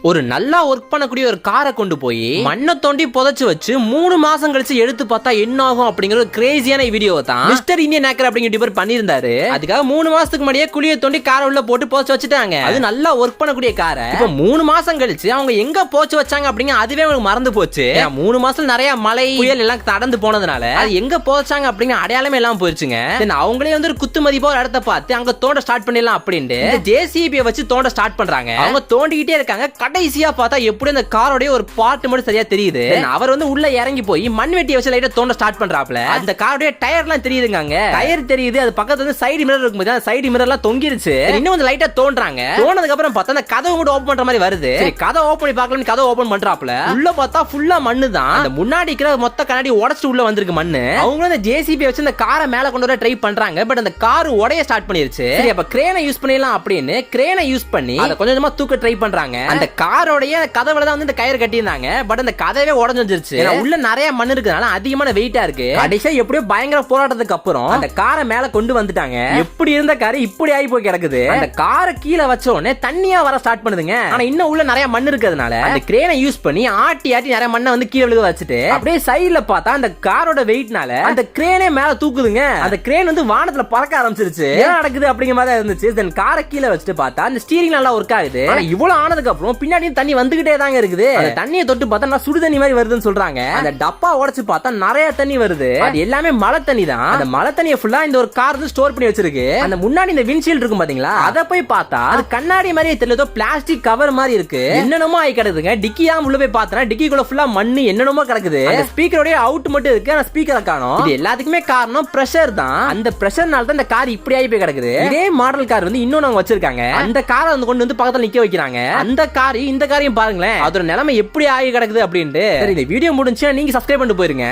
ஒரு நல்லா ஒர்க் பண்ணக்கூடிய ஒரு காரை கொண்டு போய் மண்ணை தோண்டி புதைச்சு வச்சு 3 மாசம் கழிச்சு எடுத்து பார்த்தா என்ன ஆகும் அப்படிங்கிற ஒரு கிரேசியான வீடியோ தான் மிஸ்டர் இந்தியன் ஹேக்கர் அப்படிங்கிற யூடியூபர் பண்ணியிருந்தாரு. அதுக்காக 3 மாசத்துக்கு முன்னாடியே குழியை தோண்டி காரை உள்ள போட்டு போச்சு வச்சுட்டாங்க. அது நல்லா ஒர்க் பண்ணக்கூடிய காரை இப்ப 3 மாசம் கழிச்சு அவங்க எங்க போச்சு வச்சாங்க அப்படிங்க அதுவே உங்களுக்கு மறந்து போச்சு. 3 மாசம் நிறைய மழை புயல் எல்லாம் கடந்து போனதுனால அது எங்க போச்சாங்க அப்படிங்கிற அடையாளமே எல்லாம் போயிருச்சுங்க. அவங்களே வந்து ஒரு குத்து மதிப்பா ஒரு இடத்த பார்த்து அங்க தோண்ட ஸ்டார்ட் பண்ணிடலாம் அப்படின்ட்டு ஜேசிபியை வச்சு தோண்ட ஸ்டார்ட் பண்றாங்க. அவங்க தோண்டிக்கிட்டே இருக்காங்க. கடைசியா பார்த்தா எப்படி அந்த காரோட ஒரு பார்ட் மட்டும் சரியா தெரியுது. அவர் வந்து உள்ள இறங்கி போய் மண்வெட்டி வச்சு லைட்டா தோண்ட ஸ்டார்ட் பண்றாப்ல. அந்த காரோட டயர்லாம் தெரியுதுங்க. டயர் தெரியுது. அது பக்கத்துல வந்து சைடு மிரர் இருக்கும்போது அந்த சைடு மிரர்லாம் தொங்கிருச்சு. இன்னும் வந்து லைட்டா தோன்றாங்க. தோணதுக்கு அப்புறம் பார்த்தா அந்த கதவு மட்டும் ஓபன் பண்ற மாதிரி வருது. சரி கதை ஓபன் பண்ணி பார்க்கலாம்னு கதை ஓபன் பண்றாப்ல. உள்ள பார்த்தா ஃபுல்லா மண்ணு தான். அந்த முன்னாடி இருக்கிற மொத்த கண்ணாடி உடைச்சிட்டு உள்ள வந்திருக்கு மண்ணு. அவங்க அந்த ஜேசிபி வச்சு அந்த காரை மேல கொண்டு வர ட்ரை பண்றாங்க. பட் அந்த கார் உடைய ஸ்டார்ட் பண்ணிருச்சு. சரி அப்ப கிரேனை யூஸ் பண்ணிடலாம் அப்படின்னு கிரேனை யூஸ் பண்ணி அதை கொஞ்சம் கொஞ்சமா தூக்க ட்ரை பண்றாங்க. அந்த காரோட கதவுல தான் வந்து இந்த கயிறு கட்டியிருந்தாங்க. பட் அந்த கதவே உடைஞ்சு வந்துருச்சு. உள்ள நிறைய மண் இருக்கனால அதிகமான வெயிட்டா இருக்கு. கடைசியா எப்படியோ பயங்கர போராட்டத்துக்கு அப்புறம் அந்த காரை மேல கொண்டு வந்துட்டாங்க. எப்படி இருந்த கார் இப்படி ஆகி போய் கிடக்குது. அந்த காரை கீழே வச்ச உடனே தண்ணியா வர ஸ்டார்ட் பண்ணுதுங்க. ஆனா இன்னும் உள்ள நிறைய மண் இருக்கிறதுனால அந்த கிரேனை யூஸ் பண்ணி ஆட்டி ஆட்டி நிறைய மண்ணை வந்து கீழே விழுக வச்சுட்டு அப்படியே சைடுல பார்த்தா அந்த காரோட வெயிட்னால அந்த கிரேனே மேல தூக்குதுங்க. அந்த கிரேன் வந்து வானத்துல பறக்க ஆரம்பிச்சிருச்சு. என்ன நடக்குது அப்படிங்கிற மாதிரி இருந்துச்சு. தென் காரை கீழே வச்சுட்டு பார்த்தா அந்த ஸ்டீரிங் நல்லா ஒர்க் ஆகுது. இவ்வளவு ஆனதுக்கு அப்புறம் பின்னாடி தண்ணி வந்துகிட்டே தாங்க இருக்குது. அந்த தண்ணியை தொட்டு பார்த்தா சுடு தண்ணி மாதிரி வருதுன்னு சொல்றாங்க. அந்த டப்பா உடைச்சு பார்த்தா நிறைய தண்ணி வருது. அது எல்லாமே மழை தண்ணி தான். அந்த மழை தண்ணியை ஃபுல்லா இந்த ஒரு கார் ஸ்டோர் பண்ணி வச்சிருக்கு. அந்த முன்னாடி இந்த விண்ட்ஷீல்ட் இருக்கும் பாத்தீங்களா, அத போய் பார்த்தா அது கண்ணாடி மாதிரியே தெரியல, பிளாஸ்டிக் கவர் மாதிரி இருக்கு. என்னென்னமோ ஆகி கிடக்குதுங்க. டிக்கியா உள்ள போய் பார்த்தா டிக்கிக்குள்ள ஃபுல்லா மண்ணு என்னென்னமோ கிடக்குது. அந்த ஸ்பீக்கரோட அவுட் மட்டும் இருக்கு, ஆனா ஸ்பீக்கரை காணோம். இது எல்லாத்துக்குமே காரணம் பிரஷர் தான். அந்த பிரஷர்னால தான் இந்த கார் இப்படி ஆகி போய் கிடக்குது. இதே மாடல் கார் வந்து இன்னொன்னு அவங்க வச்சிருக்காங்க. அந்த காரை வந்து கொண்டு வந்து பக்கத்துல நிக்க வைக்கிறாங்க. அந்த கார் இந்த காரையும் பாருங்களேன், அதோட நிலைமை எப்படி ஆகி கிடக்குது அப்படின்ட்டு. இந்த வீடியோ முடிஞ்சா நீங்க சப்ஸ்கிரைப் பண்ணிட்டு போயிருங்க.